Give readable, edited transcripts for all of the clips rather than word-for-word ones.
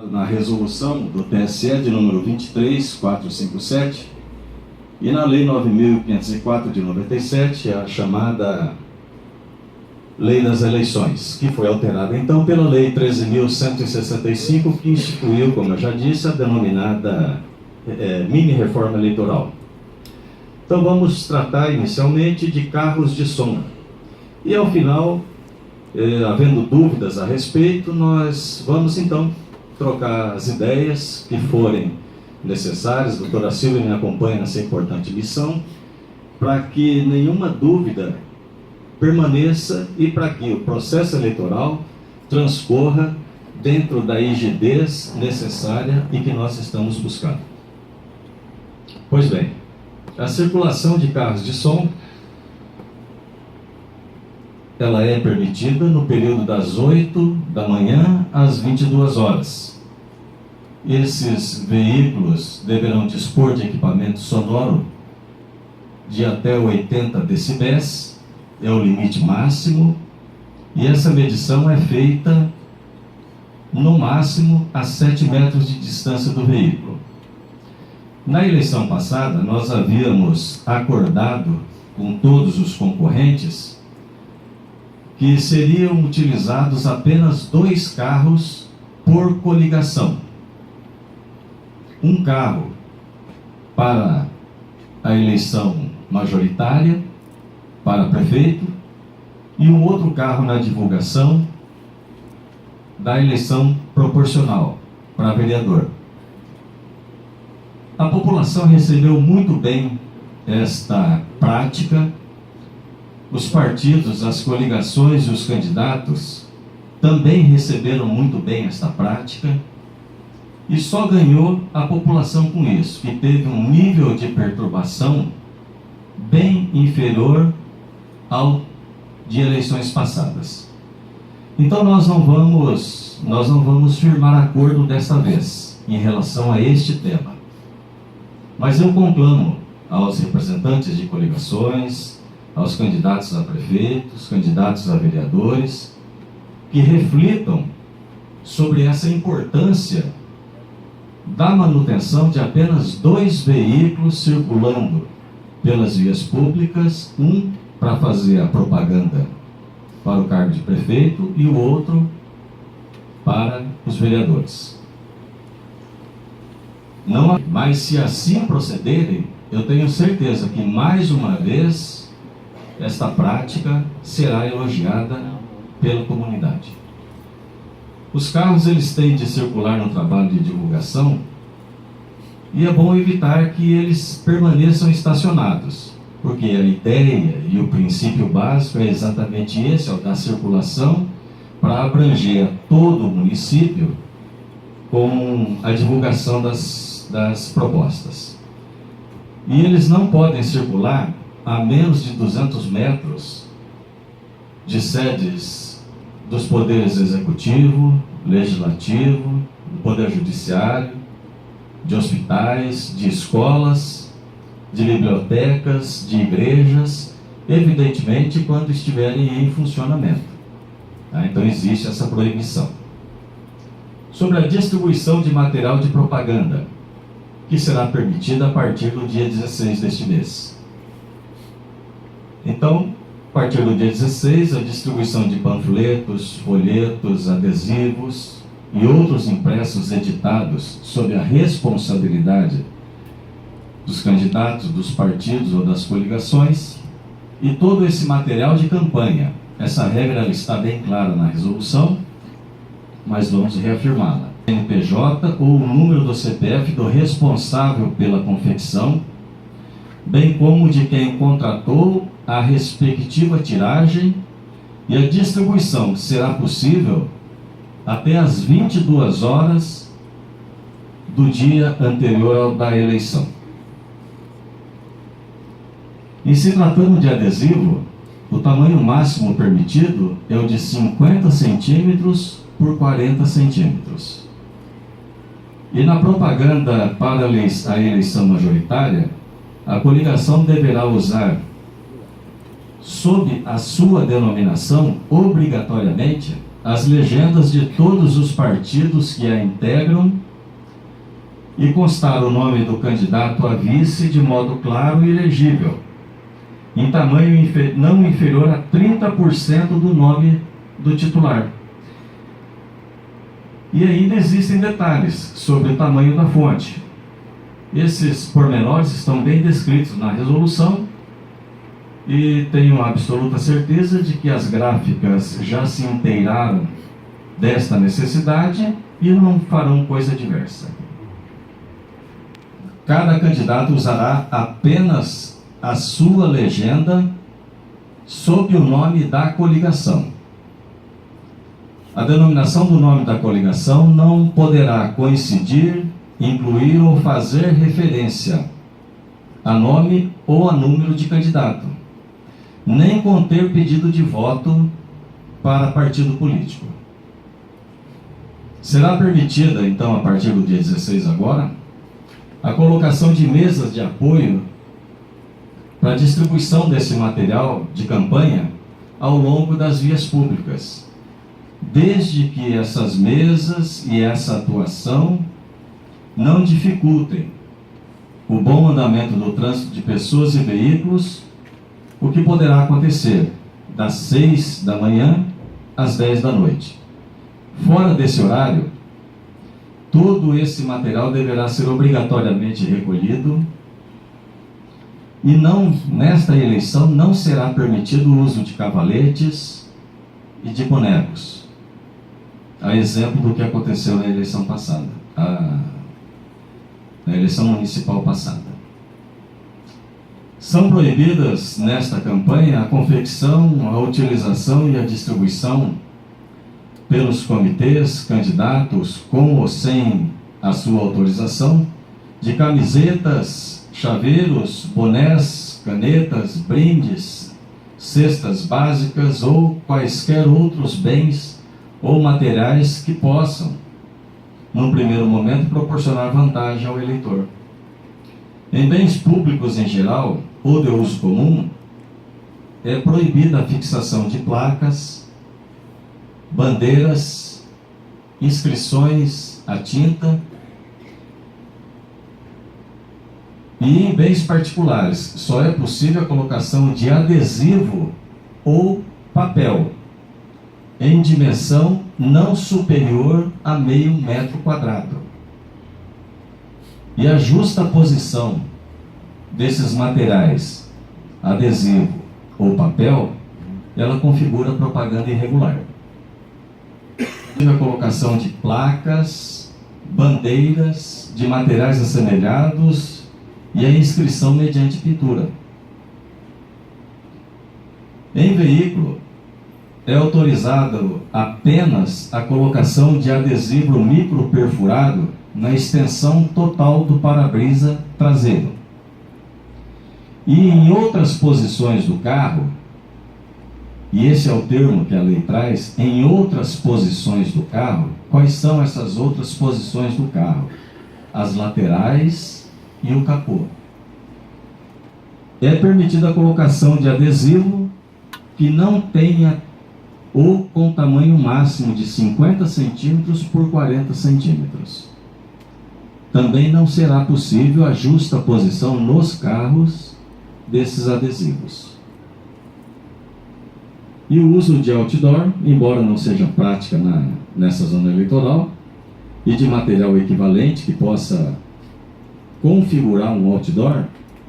Na resolução do TSE de número 23457 e na lei 9.504 de 97, a chamada Lei das Eleições, que foi alterada então pela lei 13.165, que instituiu, como eu já disse, a denominada mini-reforma eleitoral. Então vamos tratar inicialmente de carros de som. E ao final, havendo dúvidas a respeito, nós vamos então trocar as ideias que forem necessárias. A doutora Silvia me acompanha nessa importante missão, para que nenhuma dúvida permaneça e para que o processo eleitoral transcorra dentro da rigidez necessária e que nós estamos buscando. Pois bem, a circulação de carros de som, ela é permitida no período das 8 da manhã às 22 horas. Esses veículos deverão dispor de equipamento sonoro de até 80 decibéis, é o limite máximo, e essa medição é feita no máximo a 7 metros de distância do veículo. Na eleição passada, nós havíamos acordado com todos os concorrentes que seriam utilizados apenas 2 carros por coligação. Um carro para a eleição majoritária, para prefeito, e um outro carro na divulgação da eleição proporcional, para vereador. A população recebeu muito bem esta prática. Os partidos, as coligações e os candidatos também receberam muito bem esta prática, e só ganhou a população com isso, que teve um nível de perturbação bem inferior ao de eleições passadas. Então nós não vamos firmar acordo desta vez em relação a este tema. Mas eu conclamo aos representantes de coligações, aos candidatos a prefeitos, candidatos a vereadores, que reflitam sobre essa importância da manutenção de apenas 2 veículos circulando pelas vias públicas, um para fazer a propaganda para o cargo de prefeito e o outro para os vereadores. Não, mas se assim procederem, eu tenho certeza que mais uma vez esta prática será elogiada pela comunidade. Os carros, eles têm de circular no trabalho de divulgação, e é bom evitar que eles permaneçam estacionados, porque a ideia e o princípio básico é exatamente esse, é o da circulação, para abranger a todo o município com a divulgação das propostas. E eles não podem circular a menos de 200 metros de sedes dos poderes executivo, legislativo, do poder judiciário, de hospitais, de escolas, de bibliotecas, de igrejas, evidentemente quando estiverem em funcionamento. Então existe essa proibição. Sobre a distribuição de material de propaganda, que será permitida a partir do dia 16 deste mês. Então, a partir do dia 16, a distribuição de panfletos, folhetos, adesivos e outros impressos editados sob a responsabilidade dos candidatos, dos partidos ou das coligações, e todo esse material de campanha. Essa regra está bem clara na resolução, mas vamos reafirmá-la. CNPJ ou o número do CPF do responsável pela confecção, bem como de quem contratou a respectiva tiragem, e a distribuição será possível até às 22 horas do dia anterior ao da eleição. E se tratando de adesivo, o tamanho máximo permitido é o de 50 centímetros por 40 centímetros. E na propaganda para a eleição majoritária, a coligação deverá usar, sob a sua denominação, obrigatoriamente, as legendas de todos os partidos que a integram e constar o nome do candidato a vice de modo claro e legível, em tamanho não inferior a 30% do nome do titular. E ainda existem detalhes sobre o tamanho da fonte. Esses pormenores estão bem descritos na resolução e tenho absoluta certeza de que as gráficas já se inteiraram desta necessidade e não farão coisa diversa. Cada candidato usará apenas a sua legenda sob o nome da coligação. A denominação do nome da coligação não poderá coincidir, incluir ou fazer referência a nome ou a número de candidato, nem conter pedido de voto para partido político. Será permitida, então, a partir do dia 16 agora, a colocação de mesas de apoio para a distribuição desse material de campanha ao longo das vias públicas, desde que essas mesas e essa atuação não dificultem o bom andamento do trânsito de pessoas e veículos, o que poderá acontecer das 6 da manhã às 10 da noite. Fora desse horário, todo esse material deverá ser obrigatoriamente recolhido e nesta eleição não será permitido o uso de cavaletes e de bonecos, a exemplo do que aconteceu na eleição passada, na eleição municipal passada. São proibidas nesta campanha a confecção, a utilização e a distribuição pelos comitês, candidatos, com ou sem a sua autorização, de camisetas, chaveiros, bonés, canetas, brindes, cestas básicas ou quaisquer outros bens ou materiais que possam, num primeiro momento, proporcionar vantagem ao eleitor. Em bens públicos em geral, ou de uso comum, é proibida a fixação de placas, bandeiras, inscrições à tinta, e em bens particulares só é possível a colocação de adesivo ou papel em dimensão não superior a meio metro quadrado. E a justa posição desses materiais, adesivo ou papel, ela configura propaganda irregular. A colocação de placas, bandeiras, de materiais assemelhados e a inscrição mediante pintura. Em veículo, é autorizado apenas a colocação de adesivo micro perfurado na extensão total do para-brisa traseiro. E em outras posições do carro, e esse é o termo que a lei traz, em outras posições do carro, quais são essas outras posições do carro? As laterais e o capô. É permitida a colocação de adesivo que não tenha ou com tamanho máximo de 50 centímetros por 40 centímetros. Também não será possível a justa posição nos carros desses adesivos. E o uso de outdoor, embora não seja prática nessa zona eleitoral, e de material equivalente que possa configurar um outdoor,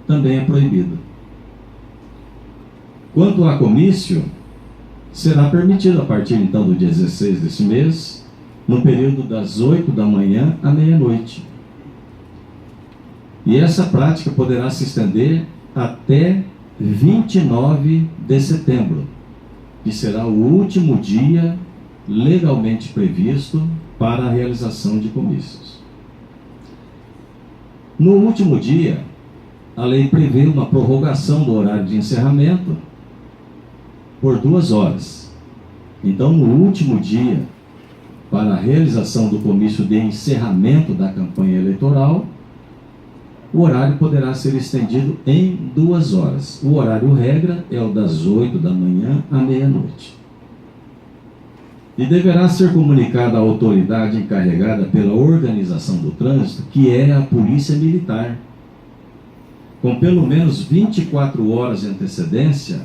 também é proibido. Quanto a comício, será permitido a partir então do dia 16 desse mês, no período das 8 da manhã à meia-noite. E essa prática poderá se estender até 29 de setembro, que será o último dia legalmente previsto para a realização de comícios. No último dia, a lei prevê uma prorrogação do horário de encerramento por 2 horas. Então, no último dia, para a realização do comício de encerramento da campanha eleitoral, o horário poderá ser estendido em 2 horas. O horário regra é o das 8 da manhã à meia-noite. E deverá ser comunicada à autoridade encarregada pela organização do trânsito, que é a Polícia Militar, com pelo menos 24 horas de antecedência,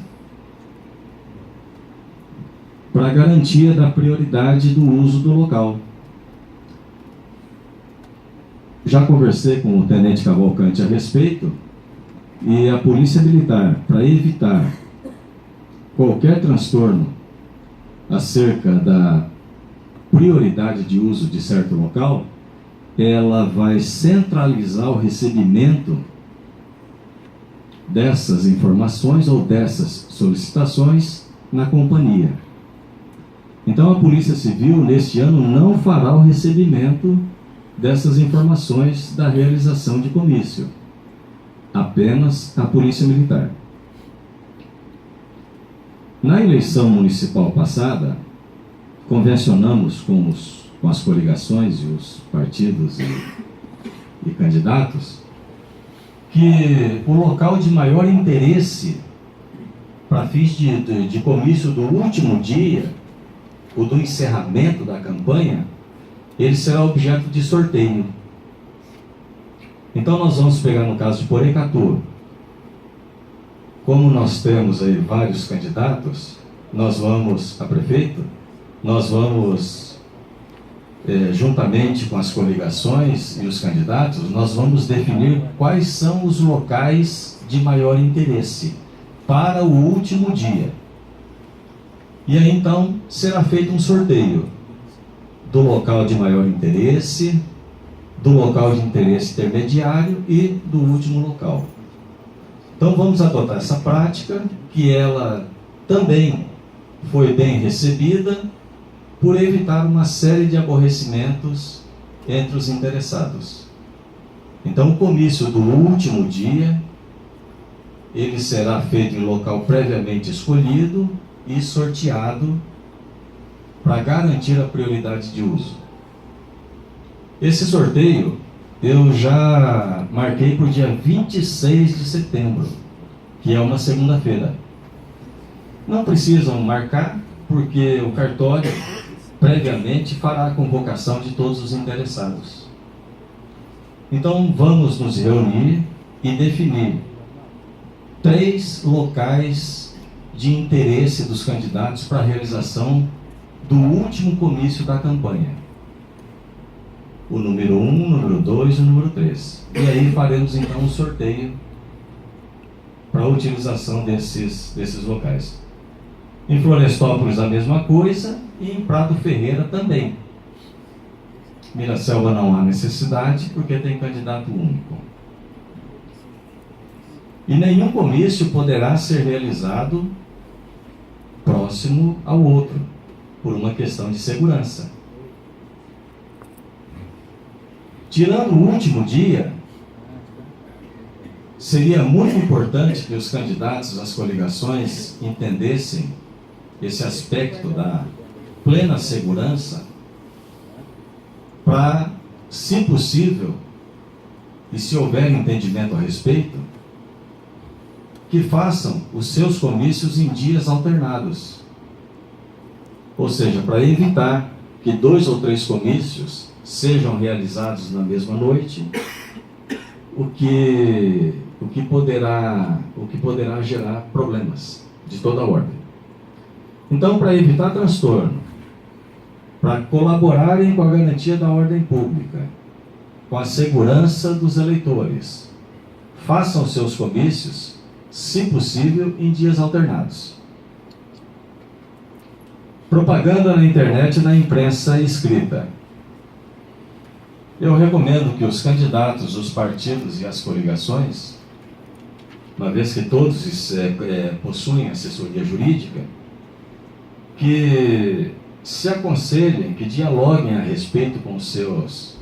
para garantia da prioridade do uso do local. Já conversei com o Tenente Cavalcante a respeito, e a Polícia Militar, para evitar qualquer transtorno acerca da prioridade de uso de certo local, ela vai centralizar o recebimento dessas informações ou dessas solicitações na companhia. Então a Polícia Civil neste ano não fará o recebimento dessas informações da realização de comício, apenas a Polícia Militar. Na eleição municipal passada, convencionamos com as coligações e os partidos e candidatos que o local de maior interesse para fins de comício do último dia, o do encerramento da campanha, ele será objeto de sorteio. Então nós vamos pegar no caso de Porecatu. Como nós temos aí vários candidatos, nós vamos, a prefeito, nós vamos, juntamente com as coligações e os candidatos, nós vamos definir quais são os locais de maior interesse para o último dia. E aí então será feito um sorteio do local de maior interesse, do local de interesse intermediário e do último local. Então vamos adotar essa prática, que ela também foi bem recebida, por evitar uma série de aborrecimentos entre os interessados. Então o comício do último dia, ele será feito em local previamente escolhido e sorteado para garantir a prioridade de uso. Esse sorteio eu já marquei para o dia 26 de setembro, que é uma segunda-feira. Não precisam marcar, porque o cartório previamente fará a convocação de todos os interessados. Então vamos nos reunir e definir 3 locais de interesse dos candidatos para a realização do último comício da campanha. O número 1, o número 2 e o número 3. E aí faremos então um sorteio para a utilização desses locais. Em Florestópolis a mesma coisa e em Prado Ferreira também. Miraselva não há necessidade porque tem candidato único. E nenhum comício poderá ser realizado próximo ao outro, por uma questão de segurança. Tirando o último dia, seria muito importante que os candidatos às coligações entendessem esse aspecto da plena segurança para, se possível, e se houver entendimento a respeito, que façam os seus comícios em dias alternados. Ou seja, para evitar que 2 ou 3 comícios sejam realizados na mesma noite, o que poderá gerar problemas de toda ordem. Então, para evitar transtorno, para colaborarem com a garantia da ordem pública, com a segurança dos eleitores, façam seus comícios, se possível, em dias alternados. Propaganda na internet e na imprensa escrita. Eu recomendo que os candidatos, os partidos e as coligações, uma vez que todos possuem assessoria jurídica, que se aconselhem, que dialoguem a respeito com os seus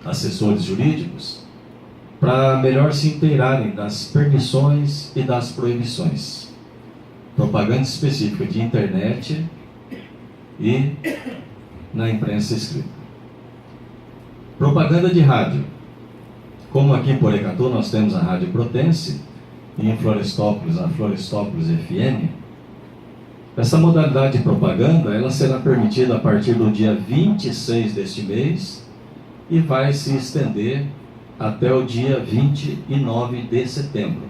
assessores jurídicos, para melhor se inteirarem das permissões e das proibições. Propaganda específica de internet e na imprensa escrita. Propaganda de rádio. Como aqui em Porecatu nós temos a Rádio Protense, e em Florestópolis a Florestópolis FM, Essa modalidade de propaganda, ela será permitida a partir do dia 26 deste mês e vai se estender até o dia 29 de setembro,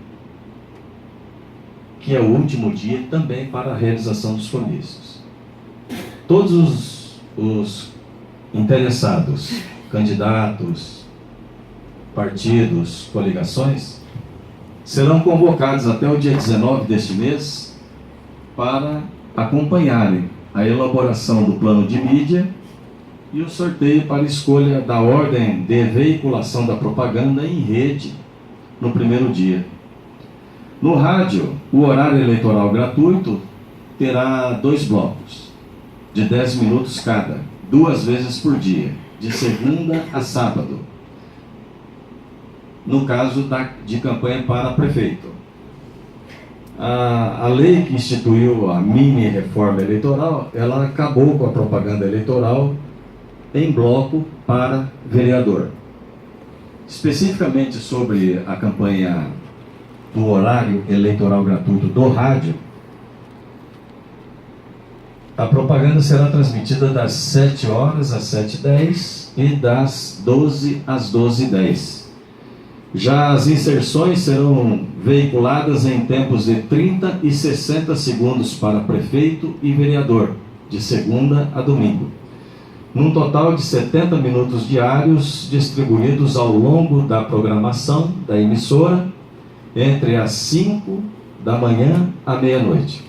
que é o último dia também para a realização dos comícios. Todos os interessados, candidatos, partidos, coligações, serão convocados até o dia 19 deste mês para acompanharem a elaboração do plano de mídia e o sorteio para escolha da ordem de veiculação da propaganda em rede no primeiro dia. No rádio, o horário eleitoral gratuito terá 2 blocos, de 10 minutos cada, 2 vezes por dia, de segunda a sábado, no caso de campanha para prefeito. A lei que instituiu a mini reforma eleitoral, ela acabou com a propaganda eleitoral em bloco para vereador. Especificamente sobre a campanha do horário eleitoral gratuito do rádio, a propaganda será transmitida das 7 horas às 7h10 e das 12 às 12h10. Já as inserções serão veiculadas em tempos de 30 e 60 segundos para prefeito e vereador, de segunda a domingo, num total de 70 minutos diários distribuídos ao longo da programação da emissora, entre as 5 da manhã à meia-noite.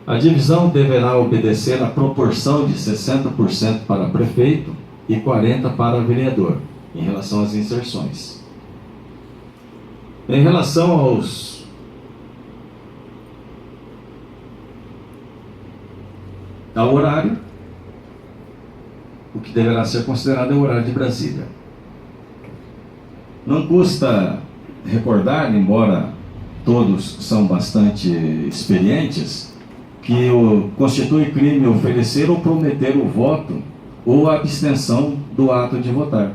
A divisão deverá obedecer à proporção de 60% para prefeito e 40% para vereador, em relação às inserções. Em relação ao horário, o que deverá ser considerado é o horário de Brasília. Não custa recordar, embora todos são bastante experientes, que constitui crime oferecer ou prometer o voto ou a abstenção do ato de votar.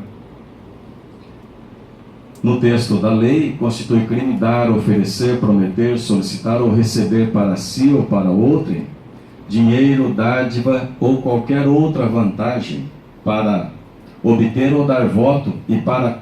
No texto da lei, constitui crime dar, oferecer, prometer, solicitar ou receber para si ou para outrem dinheiro, dádiva ou qualquer outra vantagem para obter ou dar voto e para